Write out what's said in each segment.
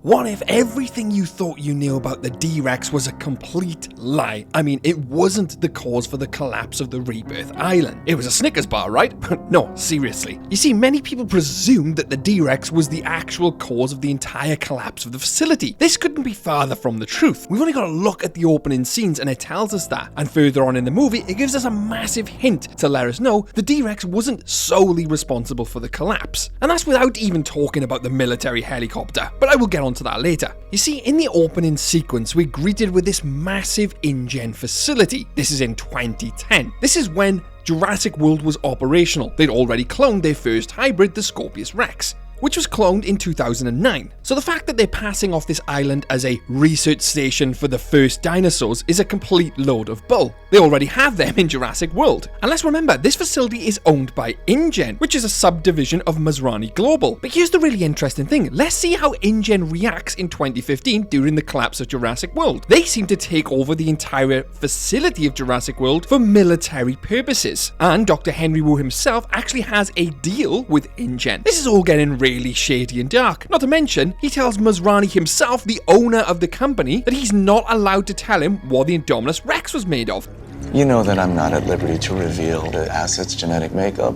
What if everything you thought you knew about the D-Rex was a complete lie? I mean, it wasn't the cause for the collapse of the Rebirth Island. It was a Snickers bar, right? No, seriously. You see, many people presumed that the D-Rex was the actual cause of the entire collapse of the facility. This couldn't be farther from the truth. We've only got to look at the opening scenes and it tells us that. And further on in the movie, it gives us a massive hint to let us know the D-Rex wasn't solely responsible for the collapse. And that's without even talking about the military helicopter. But I will get onto that later. You see, in the opening sequence, we're greeted with this massive InGen facility. This is in 2010. This is when Jurassic World was operational. They'd already cloned their first hybrid, the Scorpius Rex, which was cloned in 2009. So the fact that they're passing off this island as a research station for the first dinosaurs is a complete load of bull. They already have them in Jurassic World. And let's remember, this facility is owned by InGen, which is a subdivision of Masrani Global. But here's the really interesting thing. Let's see how InGen reacts in 2015 during the collapse of Jurassic World. They seem to take over the entire facility of Jurassic World for military purposes. And Dr. Henry Wu himself actually has a deal with InGen. This is all getting really shady and dark. Not to mention, he tells Masrani himself, the owner of the company, that he's not allowed to tell him what the Indominus Rex was made of. You know that I'm not at liberty to reveal the asset's genetic makeup.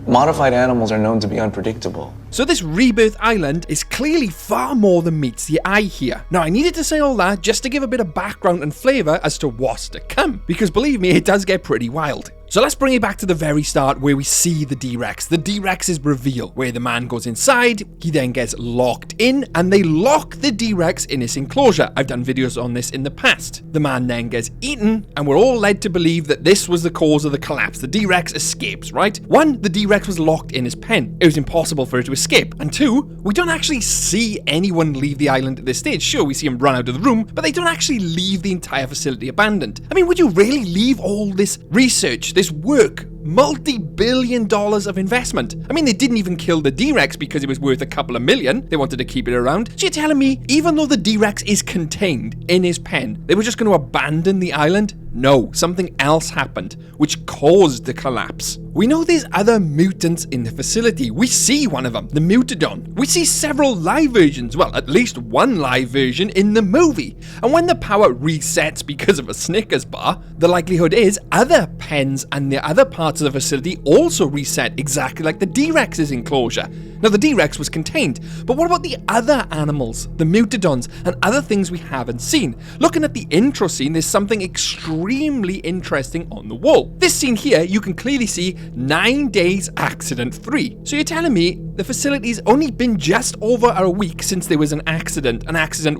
Modified animals are known to be unpredictable. So this Rebirth Island is clearly far more than meets the eye here. Now, I needed to say all that just to give a bit of background and flavour as to what's to come, because believe me, it does get pretty wild. So let's bring it back to the very start where we see the D-Rex. The D-Rex's reveal, where the man goes inside, he then gets locked in, and they lock the D-Rex in its enclosure. I've done videos on this in the past. The man then gets eaten, and we're all led to believe that this was the cause of the collapse. The D-Rex escapes, right? One, the D-Rex was locked in his pen. It was impossible for it to escape. And two, we don't actually see anyone leave the island at this stage. Sure, we see him run out of the room, but they don't actually leave the entire facility abandoned. I mean, would you really leave all this research, this work, multi-billion dollars of investment? I mean, they didn't even kill the D-Rex because it was worth a couple of million. They wanted to keep it around. So you're telling me, even though the D-Rex is contained in his pen, they were just going to abandon the island? No, something else happened, which caused the collapse. We know there's other mutants in the facility. We see one of them, the Mutodon. We see several live versions, well, at least one live version in the movie. And when the power resets because of a Snickers bar, the likelihood is other pens and the other parts of the facility also reset exactly like the D-Rex's enclosure. Now, the D-Rex was contained, but what about the other animals, the Mutodons, and other things we haven't seen? Looking at the intro scene, there's something extremely interesting on the wall. This scene here, you can clearly see 9 days accident free. So you're telling me the facility's only been just over a week since there was an accident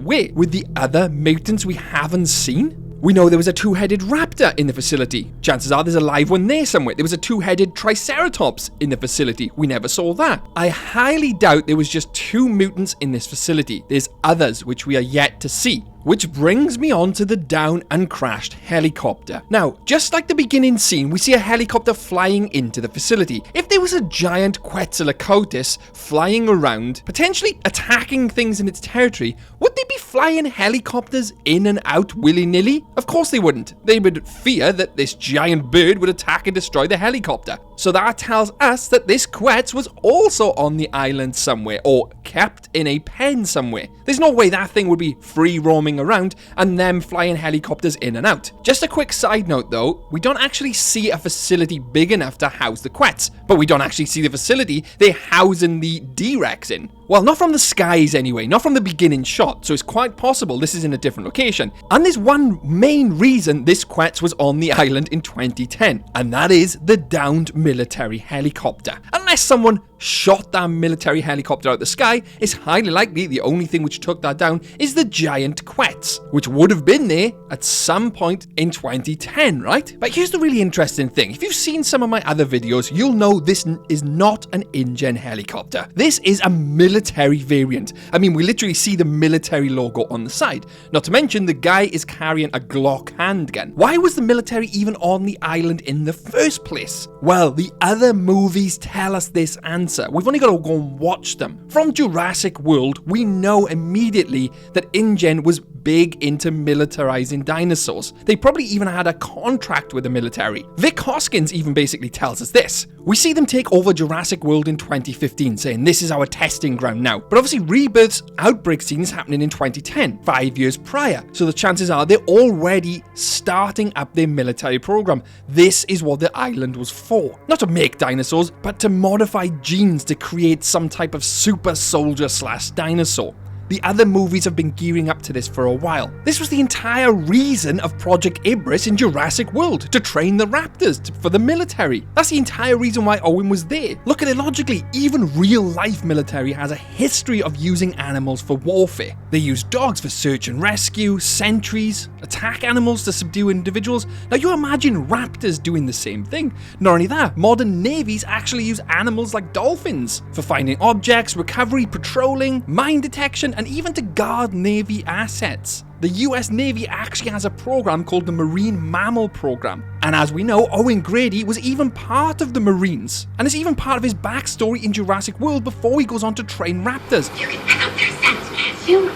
where? With the other mutants we haven't seen? We know there was a two-headed raptor in the facility. Chances are there's a live one there somewhere. There was a two-headed triceratops in the facility. We never saw that. I highly doubt there was just 2 mutants in this facility. There's others which we are yet to see. Which brings me on to the down and crashed helicopter. Now, just like the beginning scene, we see a helicopter flying into the facility. If there was a giant Quetzalcoatlus flying around, potentially attacking things in its territory, would they be flying helicopters in and out willy-nilly? Of course they wouldn't. They would fear that this giant bird would attack and destroy the helicopter. So that tells us that this Quetz was also on the island somewhere, or kept in a pen somewhere. There's no way that thing would be free roaming around and them flying helicopters in and out. Just a quick side note though, we don't actually see a facility big enough to house the Quetz, but we don't actually see the facility they're housing the D-Rex in. Well, not from the skies anyway, not from the beginning shot, so it's quite possible this is in a different location. And there's one main reason this Quetz was on the island in 2010, and that is the downed military helicopter. Unless someone shot that military helicopter out of the sky, it's highly likely the only thing which took that down is the giant Quetz, which would have been there at some point in 2010, right? But here's the really interesting thing. If you've seen some of my other videos, you'll know this is not an InGen helicopter. This is a military variant. I mean, we literally see the military logo on the side. Not to mention, the guy is carrying a Glock handgun. Why was the military even on the island in the first place? Well, the other movies tell us this answer. answer. We've only got to go and watch them. From Jurassic World, we know immediately that InGen was big into militarizing dinosaurs. They probably even had a contract with the military. Vic Hoskins even basically tells us this. We see them take over Jurassic World in 2015, saying this is our testing ground now. But obviously Rebirth's outbreak scene is happening in 2010, 5 years prior. So the chances are they're already starting up their military program. This is what the island was for. Not to make dinosaurs, but to modify genes to create some type of super soldier / dinosaur. The other movies have been gearing up to this for a while. This was the entire reason of Project Ibris in Jurassic World, to train the raptors for the military. That's the entire reason why Owen was there. Look at it logically, even real life military has a history of using animals for warfare. They use dogs for search and rescue, sentries, attack animals to subdue individuals. Now you imagine raptors doing the same thing. Not only that, modern navies actually use animals like dolphins for finding objects, recovery, patrolling, mine detection, and even to guard Navy assets. The US Navy actually has a program called the Marine Mammal Program. And as we know, Owen Grady was even part of the Marines. And it's even part of his backstory in Jurassic World before he goes on to train raptors. You can pick up their scents, can't you?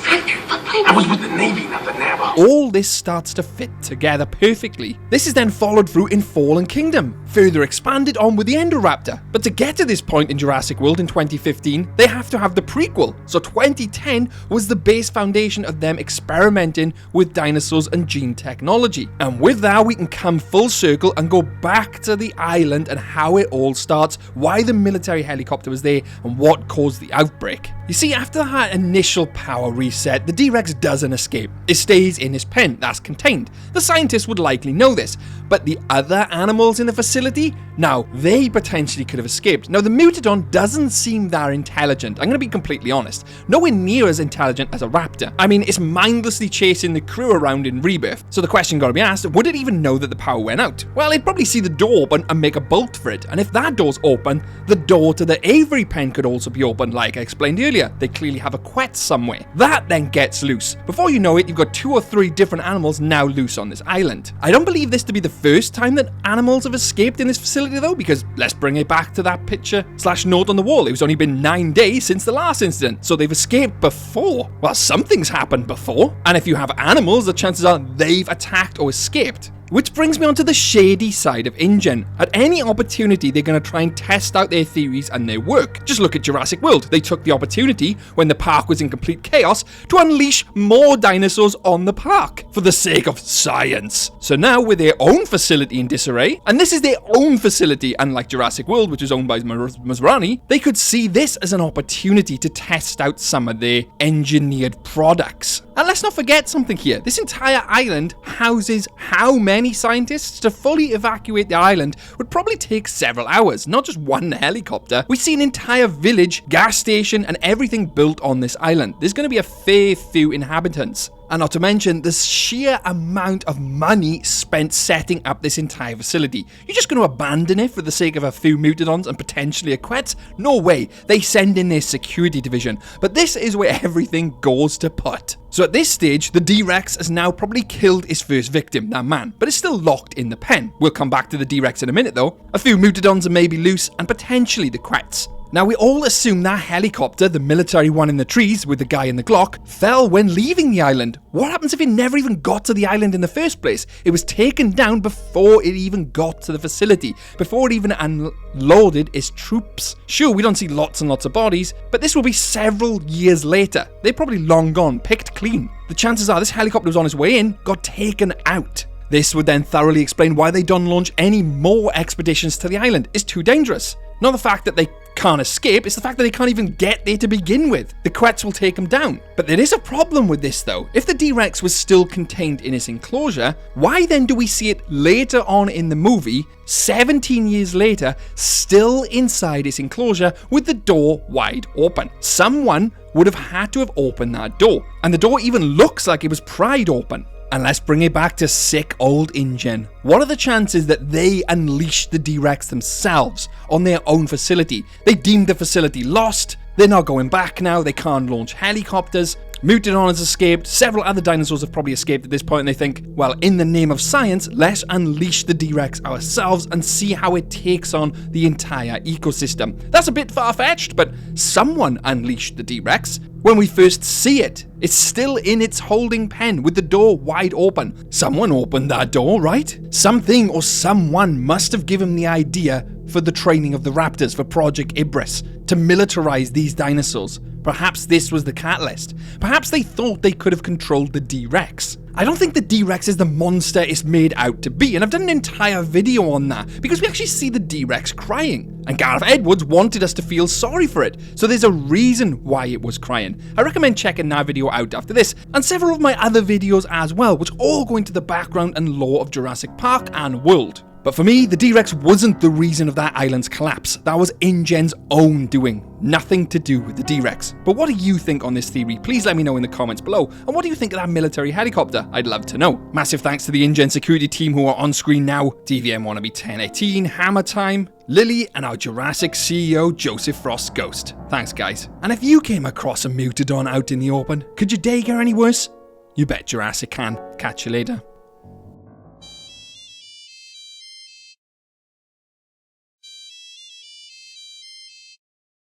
Track their footprints. I was with the Navy, not the Navy. All this starts to fit together perfectly. This is then followed through in Fallen Kingdom, further expanded on with the Endoraptor. But to get to this point in Jurassic World in 2015, they have to have the prequel. So 2010 was the base foundation of them experimenting with dinosaurs and gene technology. And with that, we can come full circle and go back to the island and how it all starts, why the military helicopter was there, and what caused the outbreak. You see, after that initial power reset, the D-Rex doesn't escape. It stays in his pen, that's contained. The scientists would likely know this, but the other animals in the facility, now they potentially could have escaped. Now the Mutadon doesn't seem that intelligent, I'm going to be completely honest. Nowhere near as intelligent as a raptor. I mean, it's mindlessly chasing the crew around in Rebirth, so the question got to be asked, would it even know that the power went out? Well, it'd probably see the door open and make a bolt for it, and if that door's open, the door to the Avery pen could also be open, like I explained earlier. They clearly have a quet somewhere. That then gets loose. Before you know it, you've got 2 or 3 different animals now loose on this island. I don't believe this to be the first time that animals have escaped in this facility though, because let's bring it back to that picture / note on the wall. It was only been 9 days since the last incident, so they've escaped before. Well, something's happened before. And if you have animals, the chances are they've attacked or escaped. Which brings me onto the shady side of InGen. At any opportunity, they're going to try and test out their theories and their work. Just look at Jurassic World. They took the opportunity, when the park was in complete chaos, to unleash more dinosaurs on the park for the sake of science. So now with their own facility in disarray, and this is their own facility, unlike Jurassic World, which is owned by Masrani, they could see this as an opportunity to test out some of their engineered products. And let's not forget something here. This entire island houses how many scientists? To fully evacuate the island would probably take several hours, not just one helicopter. We see an entire village, gas station, and everything built on this island. There's going to be a fair few inhabitants. And not to mention the sheer amount of money spent setting up this entire facility. You're just going to abandon it for the sake of a few Mutadons and potentially a Quet? No way. They send in their security division. But this is where everything goes to pot. So at this stage, the D-Rex has now probably killed his first victim, that man, but it's still locked in the pen. We'll come back to the D-Rex in a minute though. A few Mutadons are maybe loose, and potentially the Quets. Now we all assume that helicopter, the military one in the trees with the guy in the Glock, fell when leaving the island. What happens if it never even got to the island in the first place? It was taken down before it even got to the facility, before it even unloaded its troops. Sure, we don't see lots and lots of bodies, but this will be several years later. They're probably long gone, picked clean. The chances are this helicopter was on its way in, got taken out. This would then thoroughly explain why they don't launch any more expeditions to the island. It's too dangerous. Not the fact that they can't escape, it's the fact that they can't even get there to begin with. The Quets will take them down. But there is a problem with this though. If the D-Rex was still contained in its enclosure, why then do we see it later on in the movie, 17 years later, still inside its enclosure with the door wide open? Someone would have had to have opened that door. And the door even looks like it was pried open. And let's bring it back to sick old InGen. What are the chances that they unleashed the D-Rex themselves on their own facility? They deemed the facility lost. They're not going back now. They can't launch helicopters. Mutadon has escaped, several other dinosaurs have probably escaped at this point, and they think, well, in the name of science, let's unleash the D-Rex ourselves and see how it takes on the entire ecosystem. That's a bit far-fetched, but someone unleashed the D-Rex. When we first see it, it's still in its holding pen with the door wide open. Someone opened that door, right? Something or someone must have given the idea for the training of the raptors for Project Ibris to militarize these dinosaurs. Perhaps this was the catalyst. Perhaps they thought they could have controlled the D-Rex. I don't think the D-Rex is the monster it's made out to be, and I've done an entire video on that, because we actually see the D-Rex crying. And Gareth Edwards wanted us to feel sorry for it, so there's a reason why it was crying. I recommend checking that video out after this, and several of my other videos as well, which all go into the background and lore of Jurassic Park and world. But for me, the D-Rex wasn't the reason of that island's collapse. That was InGen's own doing. Nothing to do with the D-Rex. But what do you think on this theory? Please let me know in the comments below. And what do you think of that military helicopter? I'd love to know. Massive thanks to the InGen security team who are on screen now. DVM Wannabe 1018, Hammer Time, Lily, and our Jurassic CEO, Joseph Frost Ghost. Thanks, guys. And if you came across a Mutadon out in the open, could your day get any worse? You bet Jurassic can. Catch you later.